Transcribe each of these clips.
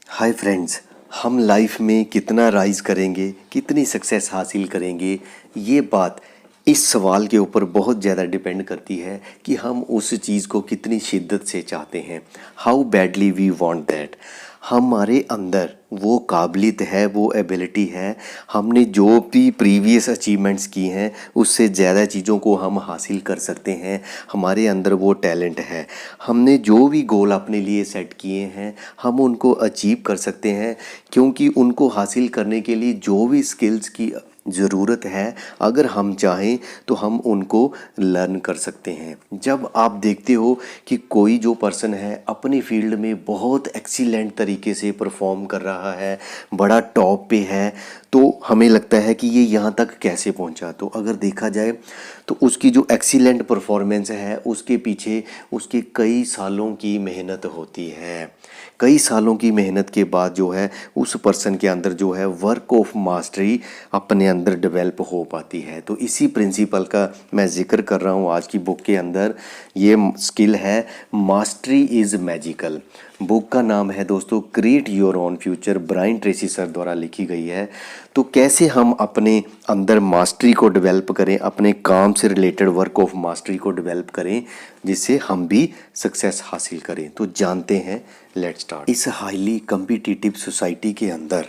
Hi friends, हम life में कितना राइज करेंगे, कितनी सक्सेस हासिल करेंगे, ये बात इस सवाल के ऊपर बहुत ज़्यादा डिपेंड करती है कि हम उस चीज़ को कितनी शिद्दत से चाहते हैं। How badly we want that. हमारे अंदर वो काबिलियत है, वो एबिलिटी है, हमने जो भी प्रीवियस अचीवमेंट्स की हैं उससे ज़्यादा चीज़ों को हम हासिल कर सकते हैं। हमारे अंदर वो टैलेंट है, हमने जो भी गोल अपने लिए सेट किए हैं हम उनको अचीव कर सकते हैं, क्योंकि उनको हासिल करने के लिए जो भी स्किल्स की ज़रूरत है अगर हम चाहें तो हम उनको लर्न कर सकते हैं। जब आप देखते हो कि कोई जो पर्सन है अपनी फील्ड में बहुत एक्सीलेंट तरीके से परफॉर्म कर रहा है, बड़ा टॉप पे है, तो हमें लगता है कि ये यहाँ तक कैसे पहुँचा। तो अगर देखा जाए तो उसकी जो एक्सीलेंट परफॉर्मेंस है उसके पीछे उसके कई सालों की मेहनत होती है। कई सालों की मेहनत के बाद जो है उस पर्सन के अंदर जो है वर्क ऑफ मास्टरी अपने अंदर डेवलप हो पाती है। तो इसी प्रिंसिपल का मैं जिक्र कर रहा हूँ आज की बुक के अंदर। ये स्किल है मास्टरी इज़ मैजिकल। बुक का नाम है दोस्तों create your own future, Brian Tracy sir द्वारा लिखी गई है। तो कैसे हम अपने अंदर मास्टरी को डेवलप करें, अपने काम से रिलेटेड वर्क ऑफ मास्टरी को डेवलप करें जिससे हम भी सक्सेस हासिल करें, तो जानते हैं। Let's start. इस हाईली कम्पिटिटिव सोसाइटी के अंदर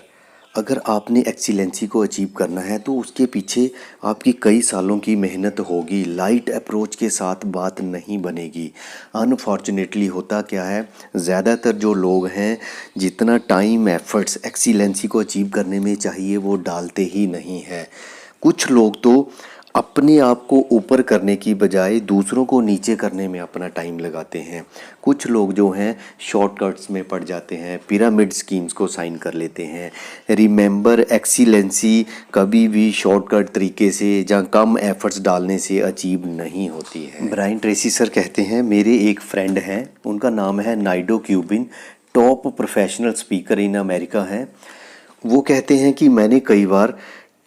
अगर आपने एक्सीलेंसी को अचीव करना है तो उसके पीछे आपकी कई सालों की मेहनत होगी। लाइट अप्रोच के साथ बात नहीं बनेगी। अनफॉर्चुनेटली होता क्या है, ज़्यादातर जो लोग हैं जितना टाइम एफर्ट्स एक्सीलेंसी को अचीव करने में चाहिए वो डालते ही नहीं हैं। कुछ लोग तो अपने आप को ऊपर करने की बजाय दूसरों को नीचे करने में अपना टाइम लगाते हैं। कुछ लोग जो हैं शॉर्टकट्स में पड़ जाते हैं, पिरामिड स्कीम्स को साइन कर लेते हैं। रिमेंबर, एक्सीलेंसी कभी भी शॉर्टकट तरीके से या कम एफर्ट्स डालने से अचीव नहीं होती है। ब्रायन ट्रेसी सर कहते हैं, मेरे एक फ्रेंड हैं, उनका नाम है Nido Qubein, top professional speaker in America हैं। वो कहते हैं कि मैंने कई बार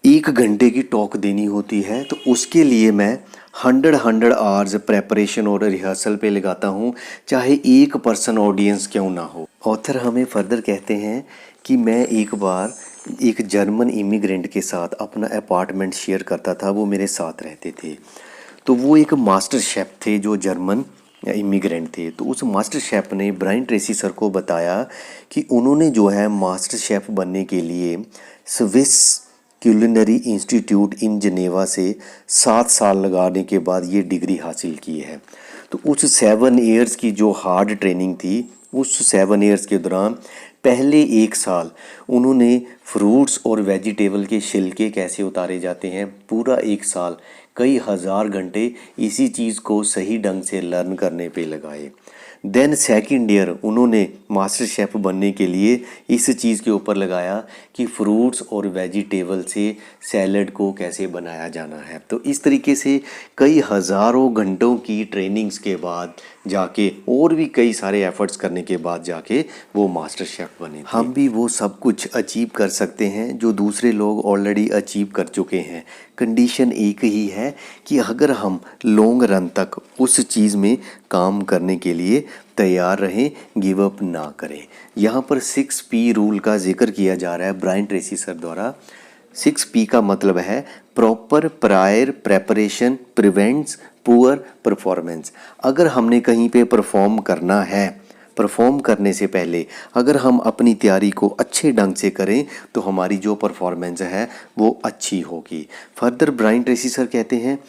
1 घंटे की टॉक देनी होती है तो उसके लिए मैं 100 आवर्स प्रेपरेशन और रिहर्सल पे लगाता हूँ, चाहे 1% ऑडियंस क्यों ना हो। ऑथर हमें फर्दर कहते हैं कि मैं एक बार एक जर्मन इमिग्रेंट के साथ अपना अपार्टमेंट शेयर करता था, वो मेरे साथ रहते थे। तो वो एक मास्टर शेफ़ थे जो जर्मन इमिग्रेंट थे। तो उस मास्टर शेफ़ ने ब्रायन ट्रेसी सर को बताया कि उन्होंने जो है मास्टर शेफ़ बनने के लिए स्विस क्यूलिनरी इंस्टीट्यूट इन जनेवा से 7 साल लगाने के बाद ये डिग्री हासिल की है। तो उस 7 ईयर्स की जो हार्ड ट्रेनिंग थी, उस 7 ईयर्स के दौरान पहले 1 साल उन्होंने फ्रूट्स और वेजिटेबल के छिलके कैसे उतारे जाते हैं, पूरा 1 साल कई हज़ार घंटे इसी चीज़ को सही ढंग से लर्न करने पे लगाए। देन सेकंड ईयर उन्होंने मास्टर शेफ़ बनने के लिए इस चीज़ के ऊपर लगाया कि फ्रूट्स और वेजिटेबल से सैलड को कैसे बनाया जाना है। तो इस तरीके से कई हज़ारों घंटों की ट्रेनिंग्स के बाद जाके और भी कई सारे एफर्ट्स करने के बाद जाके वो मास्टर शेफ़ बने थे। हम भी वो सब कुछ अचीव कर सकते हैं जो दूसरे लोग ऑलरेडी अचीव कर चुके हैं। कंडीशन एक ही है कि अगर हम लॉन्ग रन तक उस चीज़ में काम करने के लिए तैयार रहें, गिव अप ना करें। यहाँ पर 6P रूल का जिक्र किया जा रहा है ब्रायन ट्रेसी सर द्वारा। 6P का मतलब है proper, prior, preparation, prevents, poor performance. अगर हमने कहीं पे परफॉर्म करना है, परफॉर्म करने से पहले अगर हम अपनी तैयारी को अच्छे ढंग से करें तो हमारी जो परफॉर्मेंस है वो अच्छी होगी। फर्दर ब्रायन ट्रेसी सर कहते हैं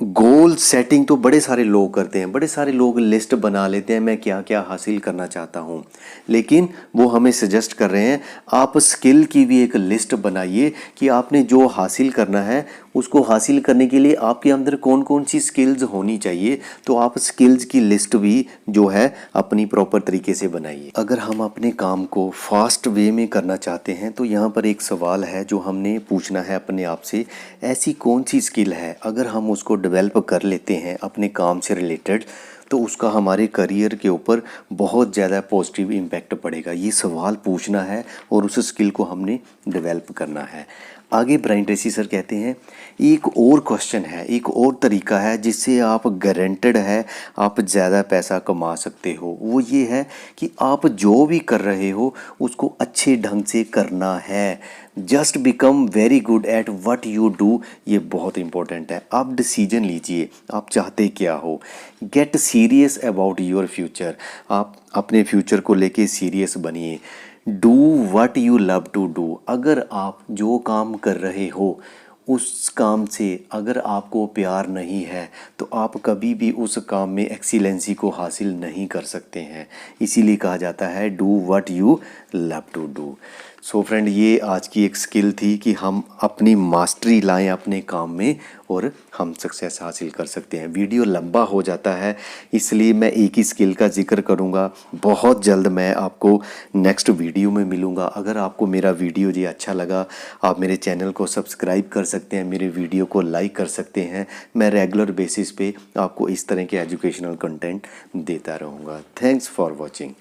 गोल सेटिंग तो बड़े सारे लोग करते हैं, बड़े सारे लोग लिस्ट बना लेते हैं मैं क्या क्या हासिल करना चाहता हूँ, लेकिन वो हमें सजेस्ट कर रहे हैं आप स्किल की भी एक लिस्ट बनाइए कि आपने जो हासिल करना है उसको हासिल करने के लिए आपके अंदर कौन कौन सी स्किल्स होनी चाहिए। तो आप स्किल्स की लिस्ट भी जो है अपनी प्रॉपर तरीके से बनाइए। अगर हम अपने काम को फास्ट वे में करना चाहते हैं तो यहाँ पर एक सवाल है जो हमने पूछना है अपने आप से, ऐसी कौन सी स्किल है अगर हम उसको डेवलप कर लेते हैं अपने काम से रिलेटेड तो उसका हमारे करियर के ऊपर बहुत ज़्यादा पॉजिटिव इम्पैक्ट पड़ेगा। ये सवाल पूछना है और उस स्किल को हमने डेवलप करना है। आगे ब्रायन ट्रेसी सर कहते हैं एक और क्वेश्चन है, एक और तरीका है जिससे आप गारंटेड है आप ज़्यादा पैसा कमा सकते हो। वो ये है कि आप जो भी कर रहे हो उसको अच्छे ढंग से करना है। Just become very good at what you do, ये बहुत इंपॉर्टेंट है। आप डिसीजन लीजिए आप चाहते क्या हो। Get serious about your future, आप अपने फ्यूचर को लेके सीरियस बनिए। Do what you love to do, अगर आप जो काम कर रहे हो उस काम से अगर आपको प्यार नहीं है तो आप कभी भी उस काम में एक्सीलेंसी को हासिल नहीं कर सकते हैं। इसीलिए कहा जाता है do what you love to do. So friend, ये आज की एक स्किल थी कि हम अपनी मास्टरी लाएं अपने काम में और हम सक्सेस हासिल कर सकते हैं। वीडियो लंबा हो जाता है इसलिए मैं एक ही स्किल का जिक्र करूंगा। बहुत जल्द मैं आपको नेक्स्ट वीडियो में मिलूंगा। अगर आपको मेरा वीडियो ये अच्छा लगा आप मेरे चैनल को सब्सक्राइब कर सकते हैं, मेरे वीडियो को लाइक कर सकते हैं। मैं रेगुलर बेसिस पे आपको इस तरह के एजुकेशनल कंटेंट देता रहूँगा। Thanks for watching.